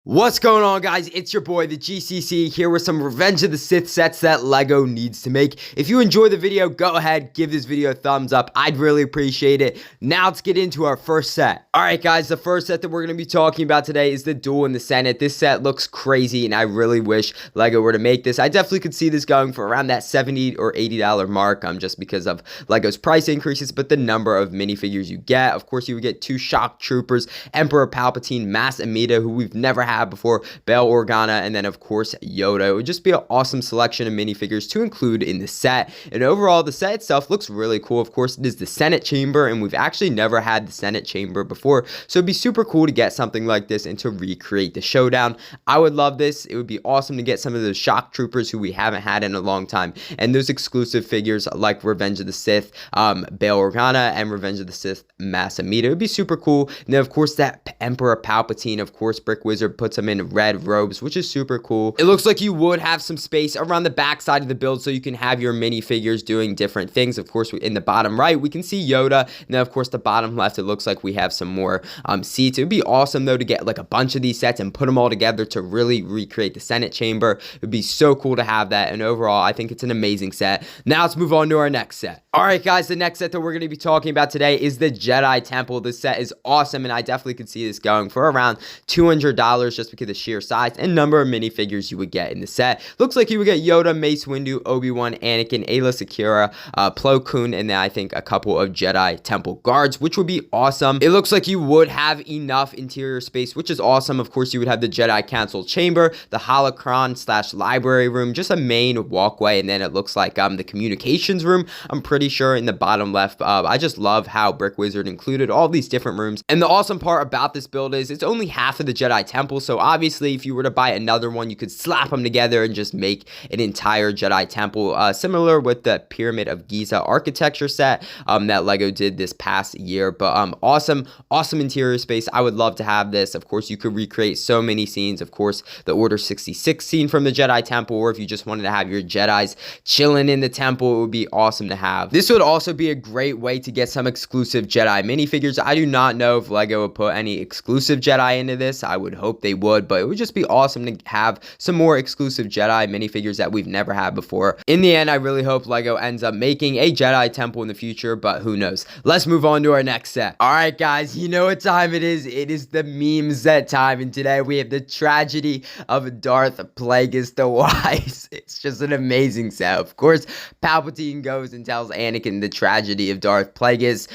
What's going on, guys? It's your boy, the GCC, here with some Revenge of the Sith sets that LEGO needs to make. If you enjoyed the video, go ahead, give this video a thumbs up. I'd really appreciate it. Now let's get into our first set. Alright guys, the first set that we're going to be talking about today is the Duel in the Senate. This set looks crazy, and I really wish LEGO were to make this. I definitely could see this going for around that $70 or $80 mark, just because of LEGO's price increases, but the number of minifigures you get. Of course, you would get 2 Shock Troopers, Emperor Palpatine, Mass Amida, who we've never had before, Bail Organa, and then of course Yoda. It would just be an awesome selection of minifigures to include in the set. And overall, the set itself looks really cool. Of course, it is the Senate Chamber, and we've actually never had the Senate Chamber before, so it'd be super cool to get something like this and to recreate the showdown. I would love this. It would be awesome to get some of those Shock Troopers who we haven't had in a long time, and those exclusive figures like Revenge of the Sith, Bail Organa, and Revenge of the Sith, Mass Amida. It would be super cool. And then of course that Emperor Palpatine, of course Brick Wizard puts him in red robes, which is super cool. It looks like you would have some space around the back side of the build so you can have your minifigures doing different things. Of course, in the bottom right, we can see Yoda, and then of course the bottom left, it looks like we have some more seats. It would be awesome though to get like a bunch of these sets and put them all together to really recreate the Senate Chamber. It would be so cool to have that, and overall, I think it's an amazing set. Now let's move on to our next set. Alright guys, the next set that we're going to be talking about today is the Jedi Temple. This set is awesome, and I definitely could see this going for around $200 just because of the sheer size and number of minifigures you would get in the set. Looks like you would get Yoda, Mace Windu, Obi-Wan, Anakin, Ayla Secura, Plo Koon, and then I think a couple of Jedi Temple guards, which would be awesome. It looks like you would have enough interior space, which is awesome. Of course, you would have the Jedi Council Chamber, the holocron / library room, just a main walkway, and then it looks like the communications room, I'm pretty sure, in the bottom left. I just love how Brick Wizard included all these different rooms, and the awesome part about this build is it's only half of the Jedi Temple, so obviously if you were to buy another one, you could slap them together and just make an entire Jedi Temple, similar with the Pyramid of Giza architecture set that LEGO did this past year. But awesome interior space. I would love to have this. Of course, you could recreate so many scenes. Of course, the Order 66 scene from the Jedi Temple, or if you just wanted to have your Jedis chilling in the temple, it would be awesome to have. This would also be a great way to get some exclusive Jedi minifigures. I do not know if LEGO would put any exclusive Jedi into this. I would hope they would, but it would just be awesome to have some more exclusive Jedi minifigures that we've never had before. In the end, I really hope LEGO ends up making a Jedi Temple in the future, but who knows. Let's move on to our next set. Alright guys, you know what time it is. It is the meme set time, and today we have the tragedy of Darth Plagueis the Wise. It's just an amazing set. Of course, Palpatine goes and tells Anakin the tragedy of Darth Plagueis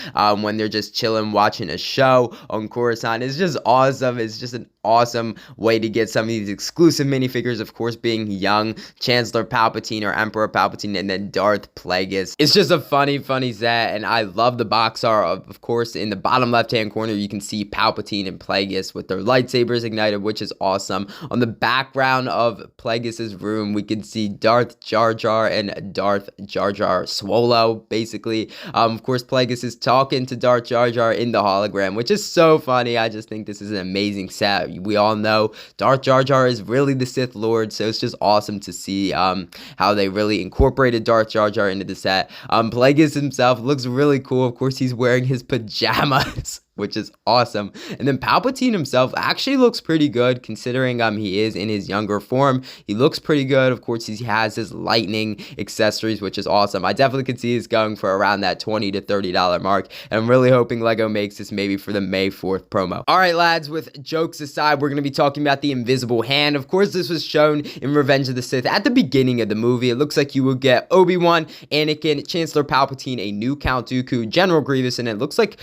when they're just chilling watching a show on Coruscant. It's just awesome. It's just an awesome way to get some of these exclusive minifigures, of course, being young Chancellor Palpatine or Emperor Palpatine, and then Darth Plagueis. It's just a funny set, and I love the box art. Of course, in the bottom left-hand corner, you can see Palpatine and Plagueis with their lightsabers ignited, which is awesome. On the background of Plagueis' room, we can see Darth Jar Jar and Darth Jar Jar Swallow, basically. Of course, Plagueis is talking to Darth Jar Jar in the hologram, which is so funny. I just think this is an amazing set. We all know Darth Jar Jar is really the Sith Lord, so it's just awesome to see how they really incorporated Darth Jar Jar into the set. Plagueis himself looks really cool. Of course, he's wearing his pajamas, which is awesome. And then Palpatine himself actually looks pretty good, considering he is in his younger form. He looks pretty good. Of course, he has his lightning accessories, which is awesome. I definitely could see this going for around that $20 to $30 mark, and I'm really hoping LEGO makes this maybe for the May 4th promo. Alright lads, with jokes aside, we're going to be talking about the Invisible Hand. Of course, this was shown in Revenge of the Sith at the beginning of the movie. It looks like you will get Obi-Wan, Anakin, Chancellor Palpatine, a new Count Dooku, General Grievous, and it looks like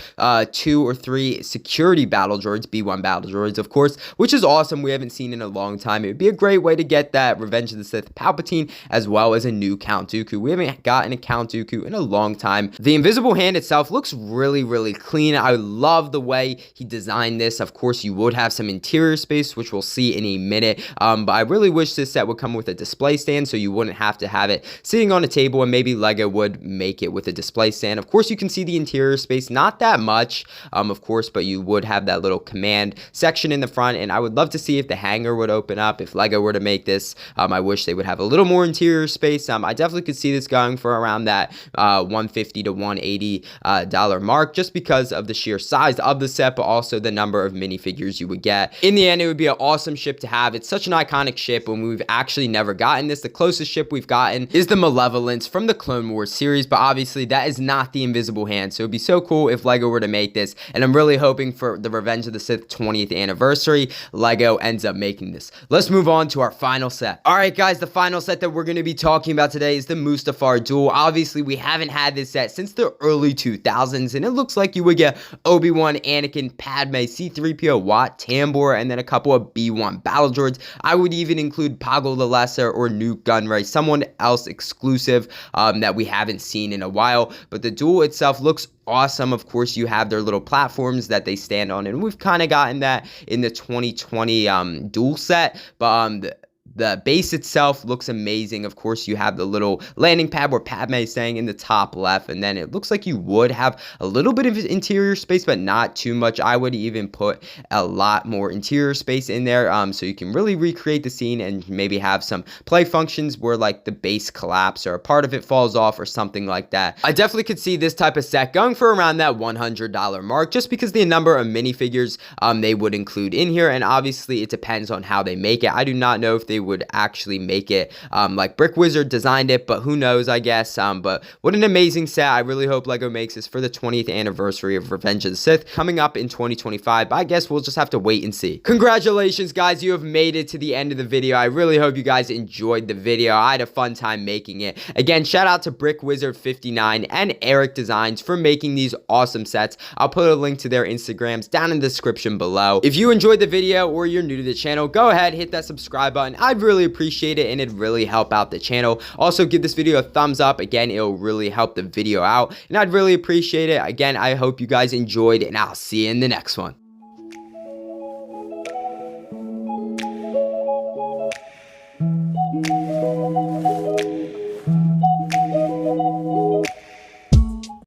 2 or 3 security battle droids, B1 battle droids, of course, which is awesome. We haven't seen in a long time. It would be a great way to get that Revenge of the Sith Palpatine, as well as a new Count Dooku. We haven't gotten a Count Dooku in a long time. The Invisible Hand itself looks really clean. I love the way he designed this. Of course, you would have some interior space, which we'll see in a minute, but I really wish this set would come with a display stand, so you wouldn't have to have it sitting on a table, and maybe LEGO would make it with a display stand. Of course, you can see the interior space, not that much. of course, but you would have that little command section in the front, and I would love to see if the hangar would open up if Lego were to make this. I wish they would have a little more interior space. I definitely could see this going for around that $150 to $180 mark, just because of the sheer size of the set, but also the number of minifigures you would get. In the end, it would be an awesome ship to have. It's such an iconic ship when we've actually never gotten this. The closest ship we've gotten is the Malevolence from the Clone Wars series, but obviously that is not the Invisible Hand, so it'd be so cool if Lego were to make this, and I'm really hoping for the Revenge of the Sith 20th anniversary, Lego ends up making this. Let's move on to our final set. Alright guys, the final set that we're going to be talking about today is the Mustafar Duel. Obviously, we haven't had this set since the early 2000s, and it looks like you would get Obi-Wan, Anakin, Padme, C-3PO, Watt, Tambor, and then a couple of B-1 battle droids. I would even include Poggle the Lesser or Nuke Gunray, someone else exclusive that we haven't seen in a while, but the duel itself looks awesome. Of course, you have their little platforms that they stand on, and we've kind of gotten that in the 2020 duel set, but the base itself looks amazing. Of course, you have the little landing pad where Padme is staying in the top left, and then it looks like you would have a little bit of interior space, but not too much. I would even put a lot more interior space in there, so you can really recreate the scene and maybe have some play functions where like the base collapse or a part of it falls off or something like that. I definitely could see this type of set going for around that $100 mark, just because the number of minifigures they would include in here, and obviously it depends on how they make it. I do not know if they would actually make it like Brick Wizard designed it, but who knows, I guess. But what an amazing set. I really hope Lego makes this for the 20th anniversary of Revenge of the Sith coming up in 2025, but I guess we'll just have to wait and see. Congratulations guys, you have made it to the end of the video. I really hope you guys enjoyed the video. I had a fun time making it. Again, shout out to Brick Wizard 59 and Eric Designs for making these awesome sets. I'll put a link to their Instagrams down in the description below. If you enjoyed the video or you're new to the channel, go ahead, hit that subscribe button. I'd really appreciate it, and it'd really help out the channel. Also, give this video a thumbs up. Again, it'll really help the video out, and I'd really appreciate it. Again, I hope you guys enjoyed, and I'll see you in the next one.